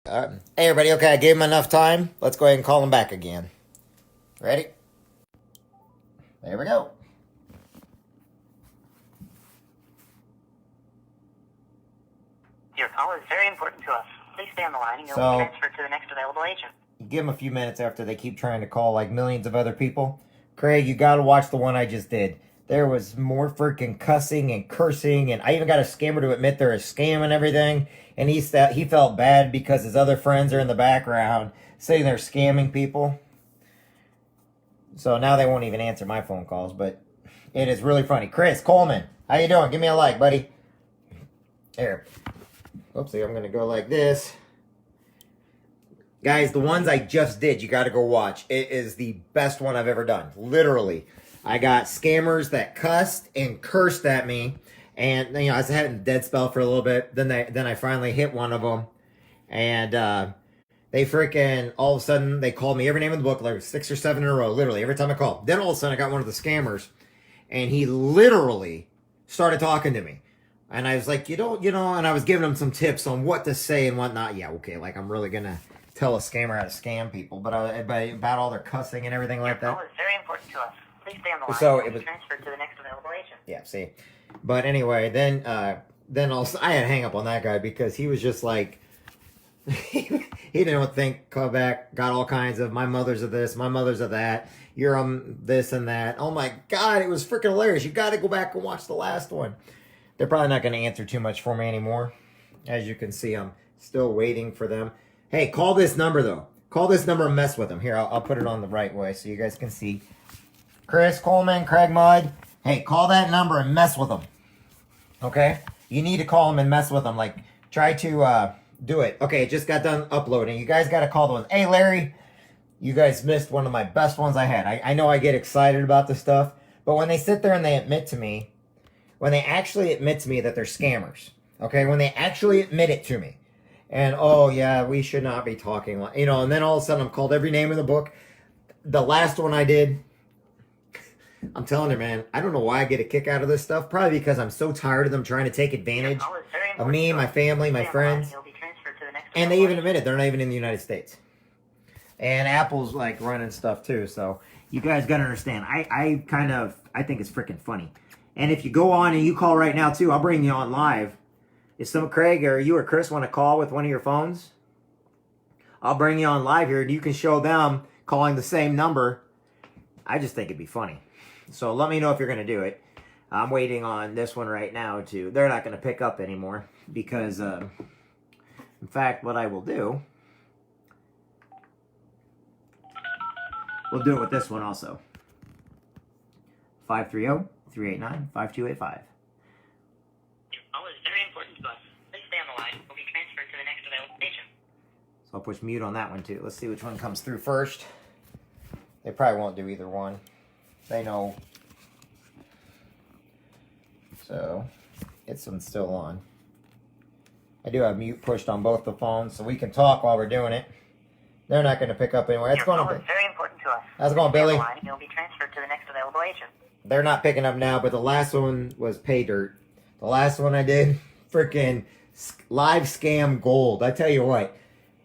Hey everybody, okay, I gave him enough time. Let's go ahead and call him back again. Ready? There we go. Your call is very important to us. Please stay on the line and you'll be transferred to the next available agent. You give them a few minutes after they keep trying to call like millions of other people. Craig, you gotta watch the one I just did. There was more freaking cussing and cursing, and I even got a scammer to admit they're a scam and everything. And he felt bad because his other friends are in the background saying they're scamming people. So now they won't even answer my phone calls, but it is really funny. Chris Coleman, how you doing? Give me a like, buddy. Here. Oopsie, I'm going to go like this. Guys, the ones I just did, you got to go watch. It is the best one I've ever done. Literally. I got scammers that cussed and cursed at me. And, you know, I was having a dead spell for a little bit. Then I finally hit one of them. And they freaking, all of a sudden, they called me every name in the book, like 6 or 7 in a row, literally, every time I called. Then all of a sudden, I got one of the scammers. And he literally started talking to me. And I was like, you know, and I was giving him some tips on what to say and whatnot. Yeah, okay, like I'm really going to tell a scammer how to scam people. But about all their cussing and everything like that. Your call is very important to us. Please stay on the line. So it was transferred to the next available agent. Yeah, see. But anyway, then also I had to hang up on that guy because he was just like, he didn't think, call back, got all kinds of, my mother's of this, my mother's of that, you're this and that. Oh my God, it was freaking hilarious. You got to go back and watch the last one. They're probably not going to answer too much for me anymore. As you can see, I'm still waiting for them. Hey, call this number, though. Call this number and mess with them. Here, I'll put it on the right way so you guys can see. Chris Coleman, Craig Mudd. Hey, call that number and mess with them. Okay? You need to call them and mess with them. Like, try to do it. Okay, it just got done uploading. You guys got to call the ones. Hey, Larry, you guys missed one of my best ones I had. I know I get excited about this stuff, but when they sit there and they admit to me, when they actually admit to me that they're scammers, okay? When they actually admit it to me. And, oh, yeah, we should not be talking like, you know, and then all of a sudden I'm called every name in the book. The last one I did, I'm telling you, man, I don't know why I get a kick out of this stuff. Probably because I'm so tired of them trying to take advantage of me, my family, my friends. And they even admitted they're not even in the United States. And Apple's, like, running stuff, too. So you guys got to understand. I think it's freaking funny. And if you go on and you call right now, too, I'll bring you on live. If Craig or you or Chris want to call with one of your phones, I'll bring you on live here, and you can show them calling the same number. I just think it'd be funny. So let me know if you're going to do it. I'm waiting on this one right now, too. They're not going to pick up anymore because, in fact, what I will do, we'll do it with this one also. 530-389-5285. Your call is very important to us. Please stay on the line. We'll be transferred to the next available agent. So I'll push mute on that one too. Let's see which one comes through first. They probably won't do either one. They know. So this one's still on. I do have mute pushed on both the phones, so we can talk while we're doing it. They're not going to pick up anyway. Your call is very important to us. How's it going, Billy? Stay on the line and you'll be transferred to the next available agent. They're not picking up now, but the last one was pay dirt. The last one I did, freaking live scam gold. I tell you what,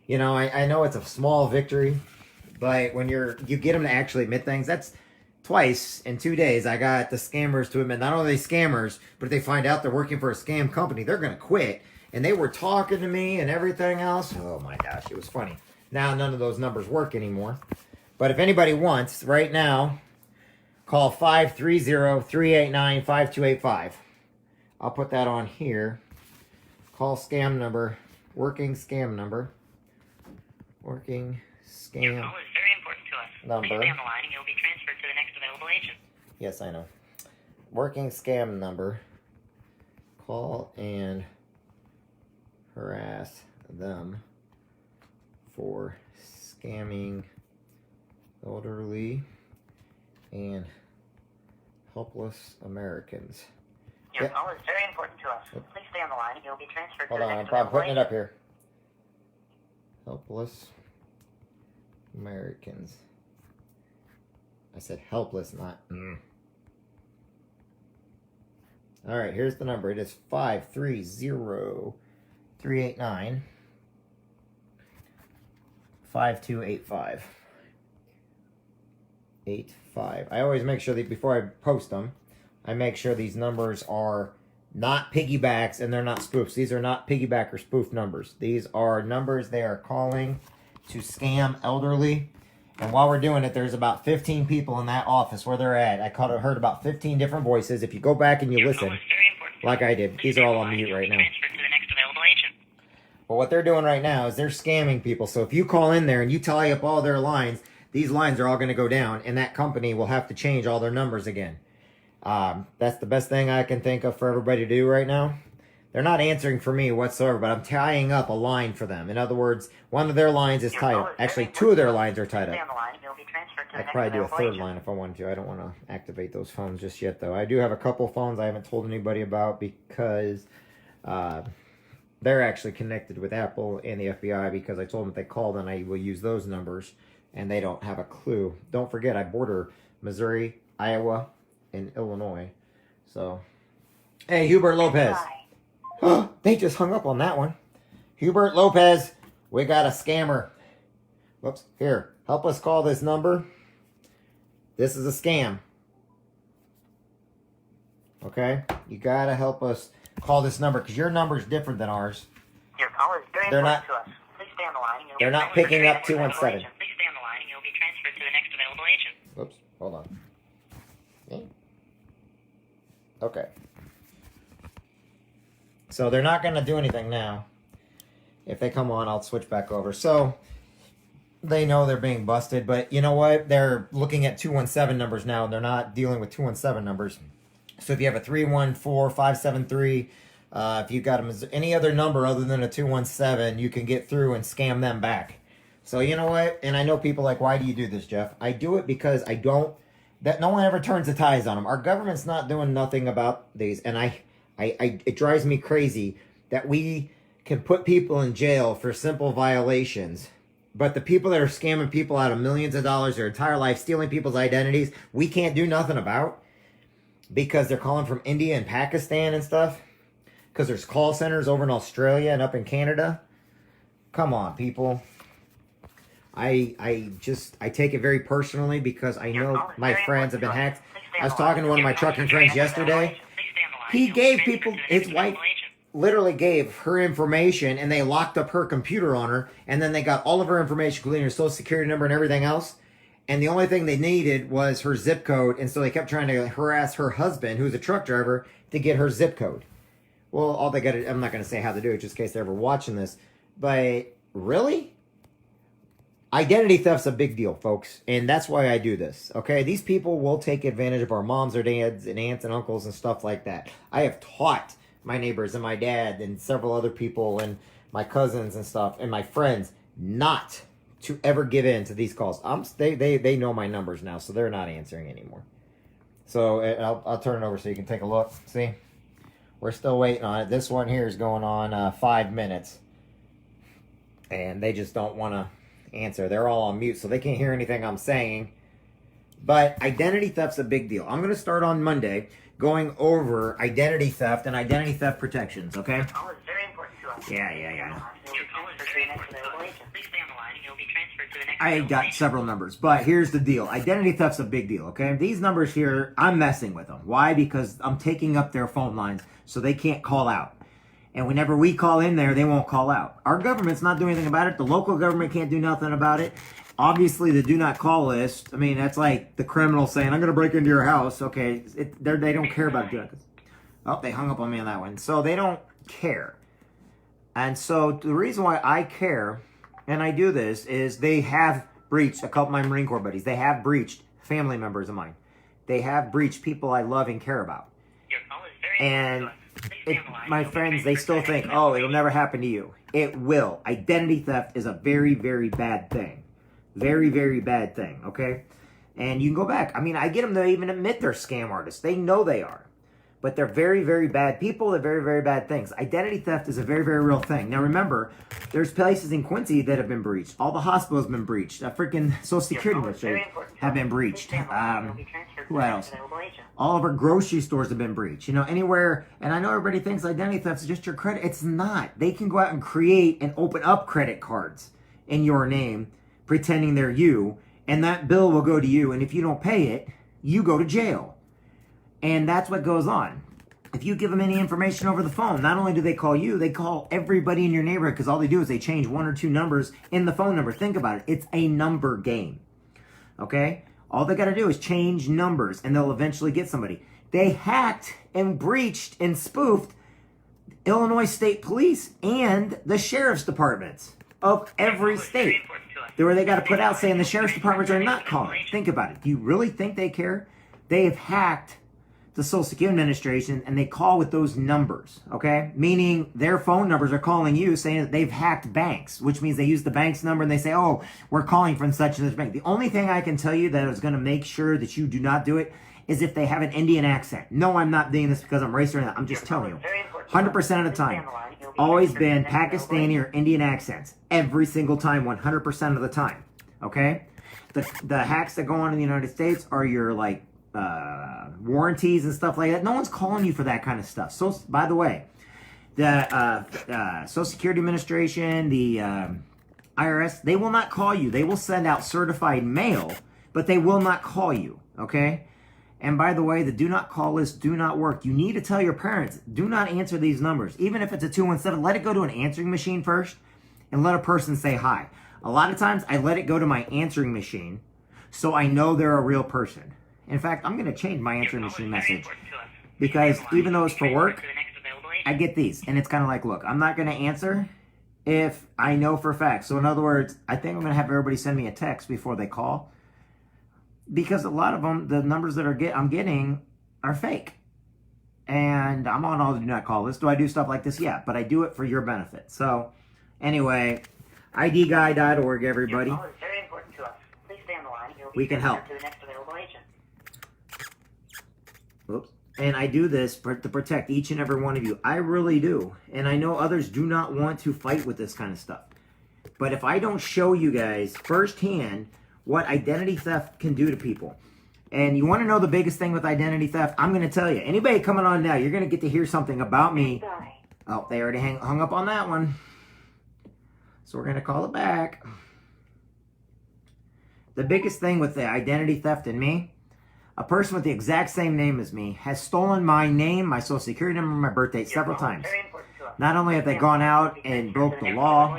you know, I know it's a small victory, but when you get them to actually admit things, that's twice in 2 days. I got the scammers to admit, not only are they scammers, but if they find out they're working for a scam company, they're going to quit. And they were talking to me and everything else. Oh my gosh, it was funny. Now none of those numbers work anymore. But if anybody wants, right now, call 530-389-5285. I'll put that on here. Call scam number. Working scam number. Working scam Your call is very important to us. number. Please stay on the line and you'll be transferred to the next available agent. Yes, I know. Working scam number. Call and harass them for scamming elderly and helpless Americans. Your call is very important to us. Please stay on the line and you'll be transferred Hold to the on, next I'm available putting it agent. up here. Helpless Americans. I said helpless, not All right, here's the number. It is 530-389 5285. 85. I always make sure that before I post them, I make sure these numbers are not piggybacks and they're not spoofs. These are not piggyback or spoof numbers. These are numbers they are calling to scam elderly. And while we're doing it, there's about 15 people in that office where they're at. I heard about 15 different voices. If you go back and you listen, like I did, these are all on mute right now. But what they're doing right now is they're scamming people. So if you call in there and you tie up all their lines, these lines are all going to go down, and that company will have to change all their numbers again. That's the best thing I can think of for everybody to do right now. They're not answering for me whatsoever, but I'm tying up a line for them. In other words, one of their lines is tied up. Actually, two of their lines are tied up. I'd probably do a third line if I wanted to. I don't want to activate those phones just yet, though. I do have a couple phones I haven't told anybody about because they're actually connected with Apple and the FBI, because I told them if they call, then I will use those numbers, and they don't have a clue. Don't forget, I border Missouri, Iowa, and Illinois. So, hey, Hubert Lopez. They just hung up on that one. Hubert Lopez, we got a scammer. Whoops, here, help us call this number. This is a scam. Okay? You gotta help us call this number, because your number is different than ours. Your call is very important to us. Please stay on the line. They're not picking up 217. Please stay on the line and you'll be transferred to the next available agent. Whoops, hold on. Okay. So they're not going to do anything now. If they come on, I'll switch back over. So they know they're being busted, but you know what? They're looking at 217 numbers now, and they're not dealing with 217 numbers. So if you have a 314573, if you've got any other number other than a 217, you can get through and scam them back. So you know what? And I know people like, why do you do this, Jeff? I do it because that no one ever turns the ties on them. Our government's not doing nothing about these, and it drives me crazy that we can put people in jail for simple violations, but the people that are scamming people out of millions of dollars their entire life, stealing people's identities, we can't do nothing about, because they're calling from India and Pakistan and stuff, because there's call centers over in Australia and up in Canada. Come on, people. I take it very personally, because I know my friends have been hacked. I was talking to one of my trucking friends yesterday. He gave people, his wife literally gave her information, and they locked up her computer on her, and then they got all of her information, including her social security number and everything else. And the only thing they needed was her zip code, and so they kept trying to harass her husband, who's a truck driver, to get her zip code. Well, all they got to, I'm not going to say how to do it, just in case they're ever watching this, but really? Identity theft's a big deal, folks, and that's why I do this, okay? These people will take advantage of our moms or dads and aunts and uncles and stuff like that. I have taught my neighbors and my dad and several other people and my cousins and stuff and my friends not to ever give in to these calls. They know my numbers now, so they're not answering anymore. So I'll turn it over so you can take a look. See? We're still waiting on it. This one here is going on 5 minutes, and they just don't want to answer. They're all on mute, so they can't hear anything I'm saying. But identity theft's a big deal. I'm going to start on Monday going over identity theft and identity theft protections, okay? Call is very important to us. Yeah. I I got several numbers, but here's the deal. Identity theft's a big deal, okay? These numbers here, I'm messing with them. Why? Because I'm taking up their phone lines so they can't call out. And whenever we call in there, they won't call out. Our government's not doing anything about it. The local government can't do nothing about it. Obviously, the do not call list, I mean, that's like the criminal saying, I'm going to break into your house. Okay, they don't care about doing it. Oh, they hung up on me on that one. So they don't care. And so the reason why I care, and I do this, is they have breached a couple of my Marine Corps buddies. They have breached family members of mine. They have breached people I love and care about. And my friends, they still think, oh, it'll never happen to you. It will. Identity theft is a very, very bad thing. Very, very bad thing, okay? And you can go back. I mean, I get them to even admit they're scam artists. They know they are. But they're very, very bad people. They're very, very bad things. Identity theft is a very, very real thing. Now, remember, there's places in Quincy that have been breached. All the hospitals have been breached. Freaking Social Security administrators have been breached. Who else? All of our grocery stores have been breached. You know, anywhere. And I know everybody thinks identity theft is just your credit. It's not. They can go out and create and open up credit cards in your name pretending they're you, and that bill will go to you, and if you don't pay it, you go to jail. And that's what goes on. If you give them any information over the phone, not only do they call you, they call everybody in your neighborhood, because all they do is they change 1 or 2 numbers in the phone number. Think about it. It's a number game. Okay? All they got to do is change numbers, and they'll eventually get somebody. They hacked and breached and spoofed Illinois State Police and the sheriff's departments of every state. Where they got to put out saying the sheriff's departments are not calling. Think about it. Do you really think they care? They have hacked the Social Security Administration, and they call with those numbers, okay? Meaning their phone numbers are calling you saying that they've hacked banks, which means they use the bank's number and they say, oh, we're calling from such and such bank. The only thing I can tell you that is going to make sure that you do not do it is if they have an Indian accent. No, I'm not doing this because I'm racist or not. I'm just telling you. 100% of the time. Always been Pakistani or Indian accents. Every single time, 100% of the time, okay? The hacks that go on in the United States are your, like, warranties and stuff like that. No one's calling you for that kind of stuff. So, by the way, the Social Security Administration, the IRS, they will not call you. They will send out certified mail, but they will not call you, okay? And by the way, the do not call list do not work. You need to tell your parents, do not answer these numbers. Even if it's a 217, let it go to an answering machine first and let a person say hi. A lot of times I let it go to my answering machine so I know they're a real person. In fact, I'm going to change my answering machine message because even though it's for work, I get these. And it's kind of like, look, I'm not going to answer if I know for a fact. So in other words, I think I'm going to have everybody send me a text before they call because a lot of them, the numbers that I'm getting are fake. And I'm on all the do not call lists. Do I do stuff like this? Yeah, but I do it for your benefit. So anyway, idguy.org, everybody. Your call is very important to us. Please stay on the line. You'll be We can help. to the next available agent. Oops. And I do this to protect each and every one of you. I really do. And I know others do not want to fight with this kind of stuff. But if I don't show you guys firsthand what identity theft can do to people, and you want to know the biggest thing with identity theft, I'm going to tell you. Anybody coming on now, you're going to get to hear something about me. Oh, they already hung up on that one. So we're going to call it back. The biggest thing with the identity theft in me, a person with the exact same name as me has stolen my name, my social security number, my birth date several times. Not only have they gone out and broke the law,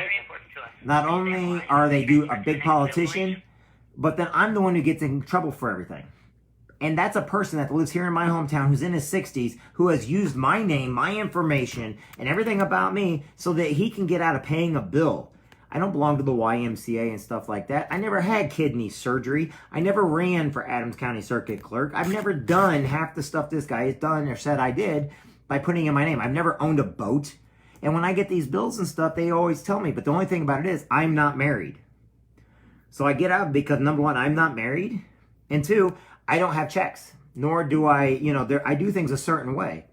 not only are they a big politician, but then I'm the one who gets in trouble for everything. And that's a person that lives here in my hometown who's in his 60s who has used my name, my information, and everything about me so that he can get out of paying a bill. I don't belong to the YMCA and stuff like that. I never had kidney surgery. I never ran for Adams County Circuit Clerk. I've never done half the stuff this guy has done or said I did by putting in my name. I've never owned a boat. And when I get these bills and stuff, they always tell me. But the only thing about it is I'm not married. So I get out because, number one, I'm not married. And two, I don't have checks. Nor do I, I do things a certain way.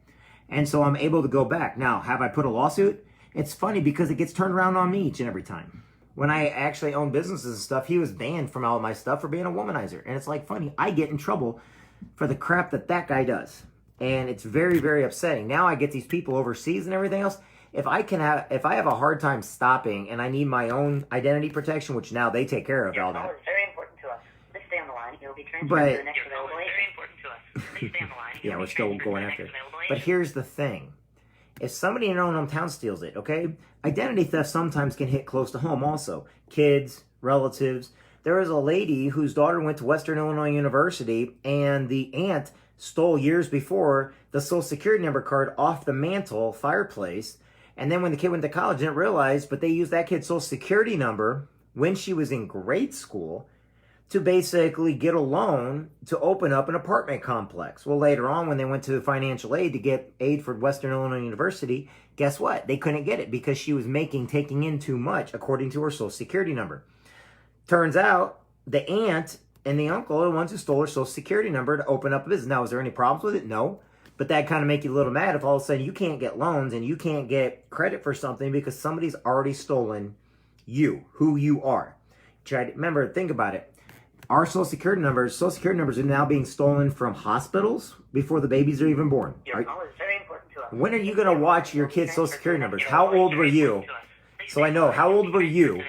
And so I'm able to go back. Now, have I put a lawsuit? It's funny because it gets turned around on me each and every time. When I actually own businesses and stuff, he was banned from all my stuff for being a womanizer. And it's like funny, I get in trouble for the crap that guy does. And it's very, very upsetting. Now I get these people overseas and everything else. If I have a hard time stopping and I need my own identity protection, which now they take care of all that. Your call is very important to us. Please stay on the line. You'll be transferred to the next available agent. Very important to us. Please stay on the line. Yeah, we're still going after it. But here's the thing. If somebody in your own hometown steals it, okay? Identity theft sometimes can hit close to home also. Kids, relatives. There was a lady whose daughter went to Western Illinois University, and the aunt stole years before the Social Security number card off the mantle fireplace. And then when the kid went to college, didn't realize, but they used that kid's Social Security number when she was in grade school to basically get a loan to open up an apartment complex. Well, later on, when they went to financial aid to get aid for Western Illinois University, guess what? They couldn't get it because she was taking in too much, according to her Social Security number. Turns out, the aunt and the uncle are the ones who stole her Social Security number to open up a business. Now, is there any problems with it? No. But that kind of make you a little mad if all of a sudden you can't get loans and you can't get credit for something because somebody's already stolen you, who you are. Remember, think about it. Our Social Security numbers are now being stolen from hospitals before the babies are even born. Your call is very important to us. When are you going to watch your kids' Social Security numbers? How old were you? So I know, how old were you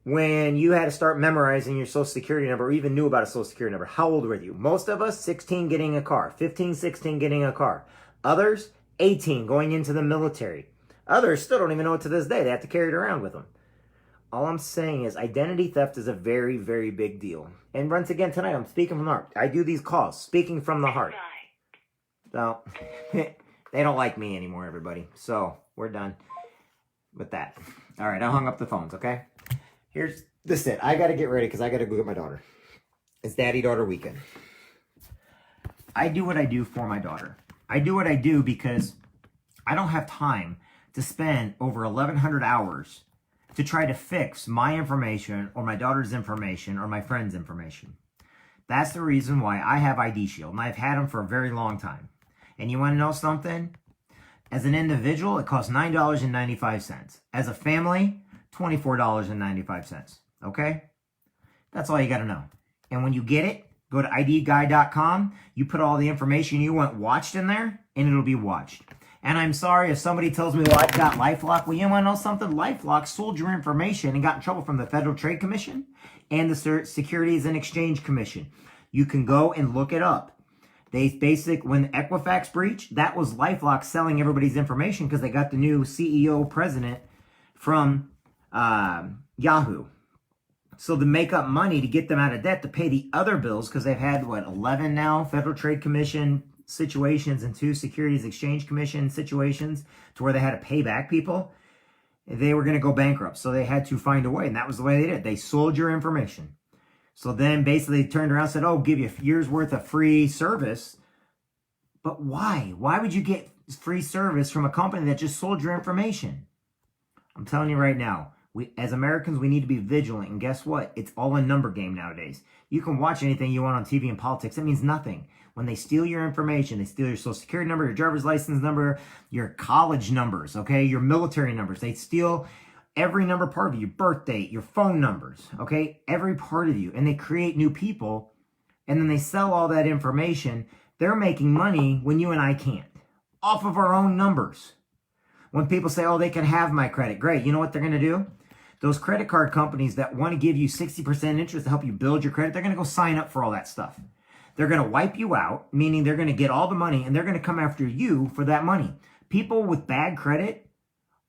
when you had to start memorizing your social security number or even knew about a social security number? How old were you? Most of us, 16 getting a car, 15, 16 getting a car. Others, 18 going into the military. Others still don't even know it to this day. They have to carry it around with them. All I'm saying is identity theft is a very, very big deal. And once again, tonight, I'm speaking from the heart. I do these calls, speaking from the heart. So, they don't like me anymore, everybody. So, we're done with that. All right, I hung up the phones, okay? This is it. I got to get ready because I got to go get my daughter. It's daddy-daughter weekend. I do what I do for my daughter. I do what I do because I don't have time to spend over 1,100 hours to try to fix my information or my daughter's information or my friend's information. That's the reason why I have ID Shield, and I've had them for a very long time. And you want to know something? As an individual, it costs $9.95. As a family, $24.95. Okay? That's all you got to know. And when you get it, go to idguy.com. You put all the information you want watched in there, and it'll be watched. And I'm sorry if somebody tells me, well, I've got LifeLock. Well, you want to know something? LifeLock sold your information and got in trouble from the Federal Trade Commission and the Securities and Exchange Commission. You can go and look it up. When Equifax breached, that was LifeLock selling everybody's information because they got the new CEO president from Yahoo. So to make up money to get them out of debt to pay the other bills, because they've had, 11 now Federal Trade Commission situations and 2 Securities Exchange Commission situations to where they had to pay back people. They were going to go bankrupt, so they had to find a way, and that was the way they did. They sold your information. So then basically they turned around and said, oh, give you a year's worth of free service. But why? Why would you get free service from a company that just sold your information? I'm telling you right now, as Americans, we need to be vigilant. And guess what? It's all a number game nowadays. You can watch anything you want on TV and politics. It means nothing. When they steal your information, they steal your social security number, your driver's license number, your college numbers, okay, your military numbers. They steal every number part of you, your birth date, your phone numbers, okay, every part of you. And they create new people, and then they sell all that information. They're making money when you and I can't, off of our own numbers. When people say, oh, they can have my credit, great. You know what they're going to do? Those credit card companies that want to give you 60% interest to help you build your credit, they're going to go sign up for all that stuff. They're going to wipe you out, meaning they're going to get all the money, and they're going to come after you for that money. People with bad credit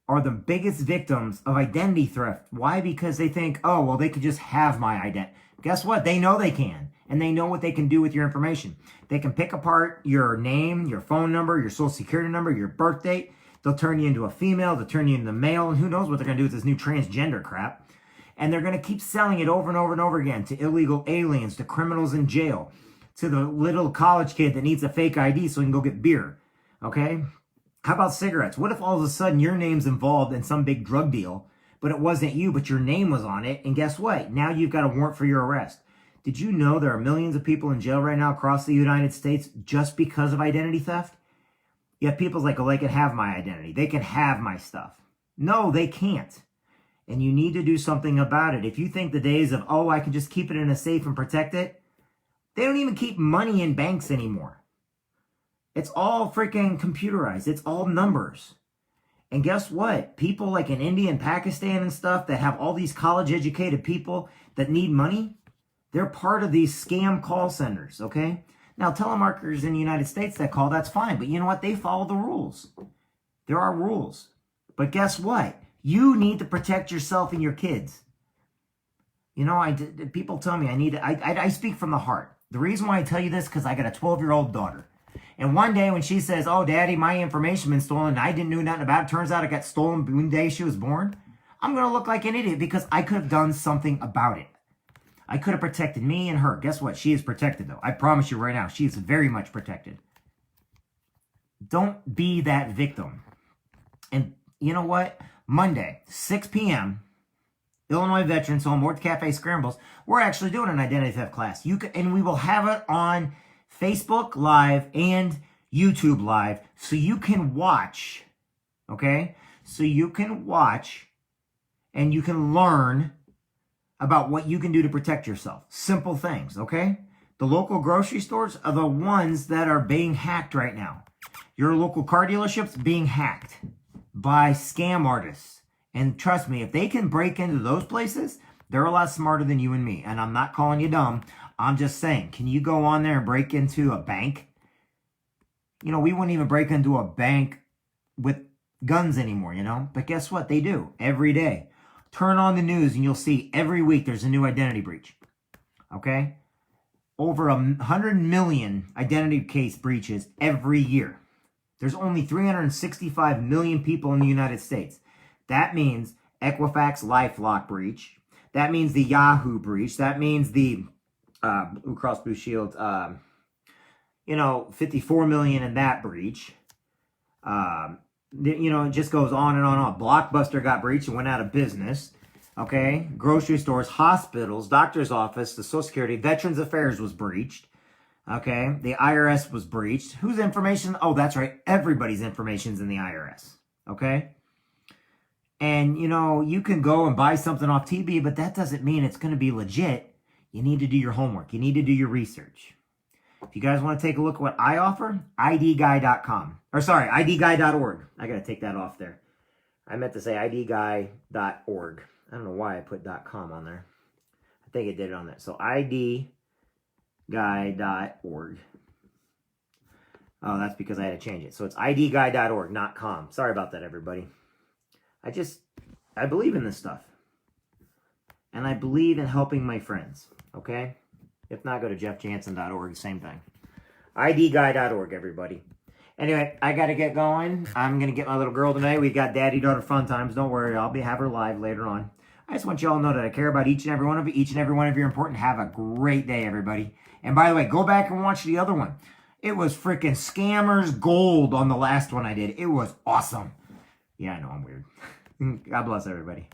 are the biggest victims of identity theft. Why? Because they think, oh, well, they could just have my identity. Guess what? They know they can, and they know what they can do with your information. They can pick apart your name, your phone number, your social security number, your birth date. They'll turn you into a female, they'll turn you into a male, and who knows what they're going to do with this new transgender crap. And they're going to keep selling it over and over and over again to illegal aliens, to criminals in jail, to the little college kid that needs a fake ID so he can go get beer, okay? How about cigarettes? What if all of a sudden your name's involved in some big drug deal, but it wasn't you, but your name was on it, and guess what? Now you've got a warrant for your arrest. Did you know there are millions of people in jail right now across the United States just because of identity theft? Yet people's like, oh, they can have my identity. They can have my stuff. No, they can't. And you need to do something about it. If you think the days of, oh, I can just keep it in a safe and protect it, they don't even keep money in banks anymore. It's all freaking computerized. It's all numbers. And guess what? People like in India and Pakistan and stuff that have all these college-educated people that need money, they're part of these scam call centers, okay? Now, telemarketers in the United States that call, that's fine. But you know what? They follow the rules. There are rules. But guess what? You need to protect yourself and your kids. You know, people tell me I speak from the heart. The reason why I tell you this, because I got a 12-year-old daughter. And one day when she says, oh, Daddy, my information been stolen, and I didn't know nothing about it, turns out it got stolen the day she was born, I'm going to look like an idiot because I could have done something about it. I could have protected me and her. Guess what? She is protected, though. I promise you right now, she is very much protected. Don't be that victim. And you know what? Monday, 6 p.m., Illinois Veterans Home, North Cafe Scrambles, we're actually doing an identity theft class. And we will have it on Facebook Live and YouTube Live so you can watch, okay? So you can watch and you can learn about what you can do to protect yourself. Simple things, okay? The local grocery stores are the ones that are being hacked right now. Your local car dealership's being hacked by scam artists. And trust me, if they can break into those places, They're a lot smarter than you and me. And I'm not calling you dumb. I'm just saying, can you go on there and break into a bank? You know, we wouldn't even break into a bank with guns anymore, you know? But guess what? They do every day. Turn on the news and you'll see every week there's a new identity breach. Okay? Over 100 million identity case breaches every year. There's only 365 million people in the United States. That means Equifax LifeLock breach. That means the Yahoo breach. That means the Blue Cross Blue Shield, 54 million in that breach. It just goes on and on and on. Blockbuster got breached and went out of business. Okay? Grocery stores, hospitals, doctor's office, the Social Security, Veterans Affairs was breached. Okay? The IRS was breached. Whose information? Oh, that's right. Everybody's information's in the IRS. Okay? And, you can go and buy something off TV, but that doesn't mean it's going to be legit. You need to do your homework. You need to do your research. If you guys want to take a look at what I offer, idguy.com. idguy.org. I got to take that off there. I meant to say idguy.org. I don't know why I put .com on there. I think it did it on there. So idguy.org. Oh, that's because I had to change it. So it's idguy.org, not com. Sorry about that, everybody. I believe in this stuff. And I believe in helping my friends. Okay? If not, go to Jeffjansen.org. Same thing. idguy.org, everybody. Anyway, I got to get going. I'm going to get my little girl tonight. We've got daddy-daughter fun times. Don't worry. I'll have her live later on. I just want you all to know that I care about each and every one of you. Each and every one of you are important. Have a great day, everybody. And by the way, go back and watch the other one. It was freaking scammers gold on the last one I did. It was awesome. Yeah, I know I'm weird. God bless everybody.